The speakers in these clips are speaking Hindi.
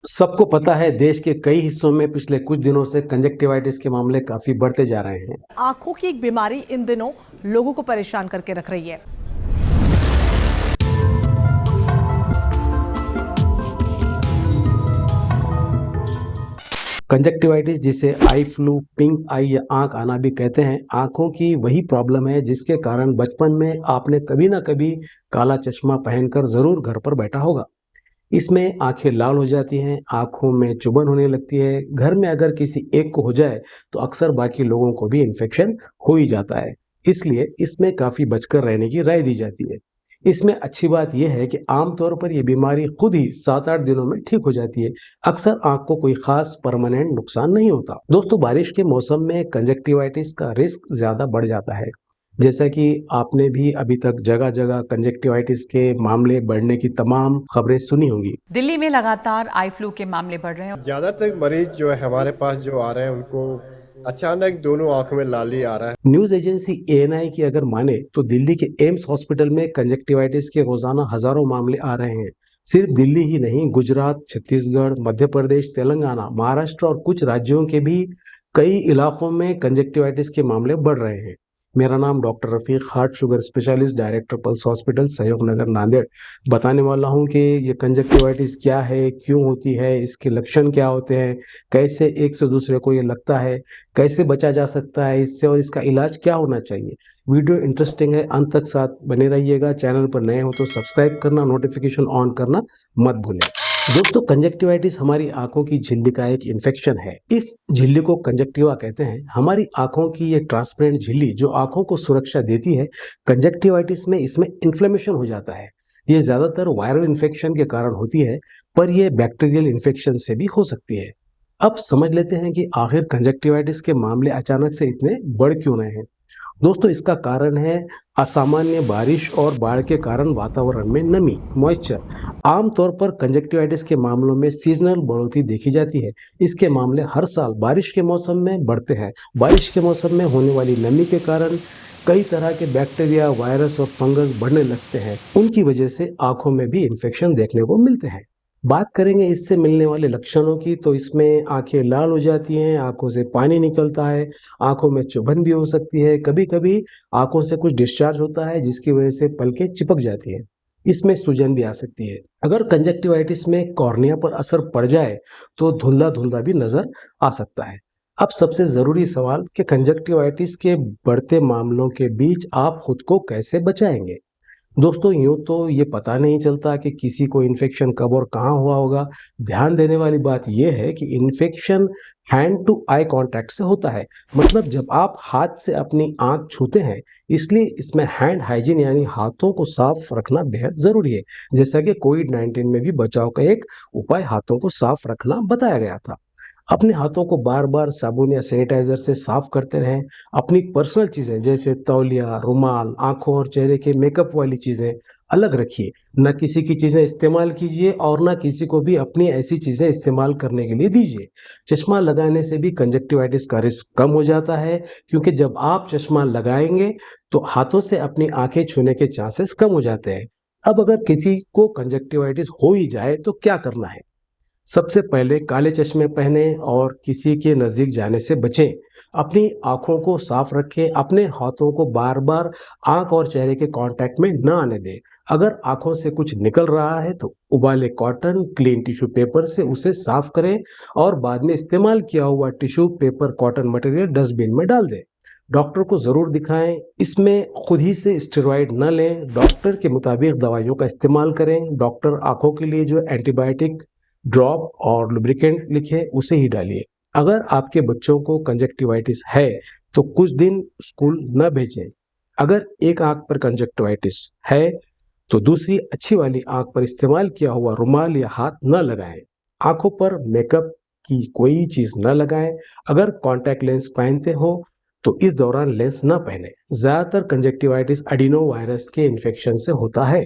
सबको पता है देश के कई हिस्सों में पिछले कुछ दिनों से कंजक्टिवाइटिस के मामले काफी बढ़ते जा रहे हैं। आंखों की एक बीमारी इन दिनों लोगों को परेशान करके रख रही है। कंजक्टिवाइटिस, जिसे आई फ्लू, पिंक आई या आंख आना भी कहते हैं, आंखों की वही प्रॉब्लम है जिसके कारण बचपन में आपने कभी ना कभी काला चश्मा पहनकर जरूर घर पर बैठा होगा। इसमें आंखें लाल हो जाती हैं, आंखों में चुभन होने लगती है। घर में अगर किसी एक को हो जाए तो अक्सर बाकी लोगों को भी इन्फेक्शन हो ही जाता है। इसलिए इसमें काफी बचकर रहने की राय दी जाती है। इसमें अच्छी बात यह है कि आमतौर पर यह बीमारी खुद ही 7-8 दिनों में ठीक हो जाती है। अक्सर आंख को कोई खास परमानेंट नुकसान नहीं होता। दोस्तों, बारिश के मौसम में कंजक्टिवाइटिस का रिस्क ज्यादा बढ़ जाता है। जैसा कि आपने भी अभी तक जगह जगह कंजक्टिवाइटिस के मामले बढ़ने की तमाम खबरें सुनी होंगी। दिल्ली में लगातार आई फ्लू के मामले बढ़ रहे हैं। ज्यादातर मरीज जो है हमारे पास जो आ रहे हैं उनको अचानक दोनों आंखों में लाली आ रहा है। न्यूज एजेंसी ANI की अगर माने तो दिल्ली के एम्स हॉस्पिटल में कंजक्टिवाइटिस के रोजाना हजारों मामले आ रहे हैं। सिर्फ दिल्ली ही नहीं, गुजरात, छत्तीसगढ़, मध्य प्रदेश, तेलंगाना, महाराष्ट्र और कुछ राज्यों के भी कई इलाकों में कंजक्टिवाइटिस के मामले बढ़ रहे हैं। मेरा नाम doctor Rafiq, heart sugar specialist, director pulse hospital, सहयोग नगर, नांदेड़। बताने वाला हूं कि ये कंजक्टिवाइटिस क्या है, क्यों होती है, इसके लक्षण क्या होते हैं, कैसे एक से दूसरे को ये लगता है, कैसे बचा जा सकता है इससे और इसका इलाज क्या होना चाहिए। वीडियो इंटरेस्टिंग है, अंत तक साथ बने रहिएगा। चैनल पर नए हो तो सब्सक्राइब करना, नोटिफिकेशन ऑन करना मत भूलें। दोस्तों, कंजक्टिवाइटिस हमारी आंखों की झिल्ली का एक इन्फेक्शन है। इस झिल्ली को कंजक्टिवा कहते हैं। हमारी आंखों की ये ट्रांसपेरेंट झिल्ली जो आंखों को सुरक्षा देती है, कंजक्टिवाइटिस में इसमें इन्फ्लेमेशन हो जाता है। ये ज्यादातर वायरल इन्फेक्शन के कारण होती है, पर यह बैक्टीरियल इन्फेक्शन से भी हो सकती है। अब समझ लेते हैं कि आखिर कंजक्टिवाइटिस के मामले अचानक से इतने बढ़ क्यों रहे हैं। दोस्तों, इसका कारण है असामान्य बारिश और बाढ़ के कारण वातावरण में नमी, मॉइस्चर। आमतौर पर कंजक्टिवाइटिस के मामलों में सीजनल बढ़ोतरी देखी जाती है। इसके मामले हर साल बारिश के मौसम में बढ़ते हैं। बारिश के मौसम में होने वाली नमी के कारण कई तरह के बैक्टीरिया, वायरस और फंगस बढ़ने लगते हैं। उनकी वजह से आंखों में भी इन्फेक्शन देखने को मिलते हैं। बात करेंगे इससे मिलने वाले लक्षणों की, तो इसमें आंखें लाल हो जाती हैं, आंखों से पानी निकलता है, आंखों में चुभन भी हो सकती है, कभी कभी आंखों से कुछ डिस्चार्ज होता है जिसकी वजह से पलकें चिपक जाती हैं। इसमें सूजन भी आ सकती है। अगर कंजक्टिवाइटिस में कॉर्निया पर असर पड़ जाए तो धुंधला धुंधला भी नजर आ सकता है। अब सबसे जरूरी सवाल कि कंजक्टिवाइटिस के बढ़ते मामलों के बीच आप खुद को कैसे बचाएंगे। दोस्तों, यूं तो ये पता नहीं चलता कि किसी को इन्फेक्शन कब और कहाँ हुआ होगा। ध्यान देने वाली बात यह है कि infection hand to eye contact से होता है, मतलब जब आप हाथ से अपनी आंख छूते हैं। इसलिए इसमें हैंड हाइजीन यानी हाथों को साफ रखना बेहद जरूरी है। जैसा कि कोविड-19 में भी बचाव का एक उपाय हाथों को साफ रखना बताया गया था। अपने हाथों को बार बार साबुन या सैनिटाइजर से साफ करते रहें। अपनी पर्सनल चीजें जैसे तौलिया, रुमाल, आंखों और चेहरे के मेकअप वाली चीजें अलग रखिए। न किसी की चीजें इस्तेमाल कीजिए और न किसी को भी अपनी ऐसी चीजें इस्तेमाल करने के लिए दीजिए। चश्मा लगाने से भी कंजक्टिवाइटिस का रिस्क कम हो जाता है, क्योंकि जब आप चश्मा लगाएंगे तो हाथों से अपनी आंखें छूने के चांसेस कम हो जाते हैं। अब अगर किसी को कंजक्टिवाइटिस हो ही जाए तो क्या करना है। सबसे पहले काले चश्मे पहने और किसी के नजदीक जाने से बचें। अपनी आंखों को साफ रखें। अपने हाथों को बार बार आंख और चेहरे के कांटेक्ट में न आने दें। अगर आंखों से कुछ निकल रहा है तो उबाले कॉटन, क्लीन टिश्यू पेपर से उसे साफ करें और बाद में इस्तेमाल किया हुआ tissue paper, cotton material dustbin में डाल दें। डॉक्टर को जरूर दिखाएं। इसमें खुद ही से स्टेरॉइड न लें। डॉक्टर के मुताबिक दवाइयों का इस्तेमाल करें। डॉक्टर आंखों के लिए जो एंटीबायोटिक ड्रॉप और लुब्रिकेंट लिखे उसे ही डालिए। अगर आपके बच्चों को कंजक्टिवाइटिस है तो कुछ दिन स्कूल न भेजें। अगर एक आंख पर कंजक्टिवाइटिस है तो दूसरी अच्छी वाली आंख पर इस्तेमाल किया हुआ रुमाल या हाथ न लगाएं। आंखों पर मेकअप की कोई चीज न लगाएं। अगर कॉन्टैक्ट लेंस पहनते हो तो इस दौरान लेंस न पहने। ज्यादातर कंजक्टिवाइटिस एडिनो वायरस के इन्फेक्शन से होता है,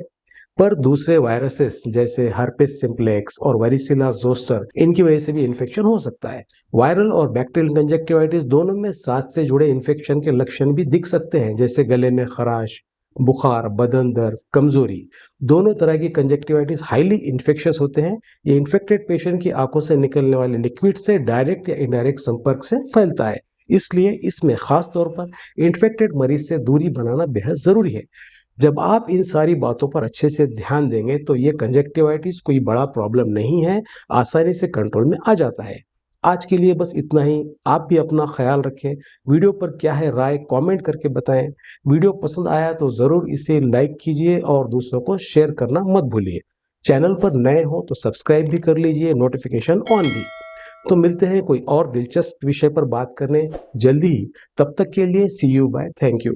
पर दूसरे वायरसेस जैसे हर्पेस सिम्प्लेक्स और वारिसिला जोस्टर, इनकी वजह से भी इन्फेक्शन हो सकता है। वायरल और बैक्टीरियल कंजक्टिवाइटिस दोनों में सांस से जुड़े इन्फेक्शन के लक्षण भी दिख सकते हैं, जैसे गले में खराश, बुखार, बदन दर्द, कमजोरी, दोनों तरह की कंजक्टिवाइटिस हाईली इन्फेक्शियस होते हैं। ये इन्फेक्टेड पेशेंट की आंखों से निकलने वाले लिक्विड से डायरेक्ट या इनडायरेक्ट संपर्क से फैलता है, इसलिए इसमें खास तौर पर इन्फेक्टेड मरीज से दूरी बनाना बेहद जरूरी है। जब आप इन सारी बातों पर अच्छे से ध्यान देंगे तो ये कंजक्टिवाइटिस कोई बड़ा प्रॉब्लम नहीं है, आसानी से कंट्रोल में आ जाता है। आज के लिए बस इतना ही। आप भी अपना ख्याल रखें। वीडियो पर क्या है राय कमेंट करके बताएं। वीडियो पसंद आया तो ज़रूर इसे लाइक कीजिए और दूसरों को शेयर करना मत भूलिए। चैनल पर नए हो तो सब्सक्राइब भी कर लीजिए, नोटिफिकेशन ऑन भी। तो मिलते हैं कोई और दिलचस्प विषय पर बात करने जल्दी ही। तब तक के लिए सी यू बाय, थैंक यू।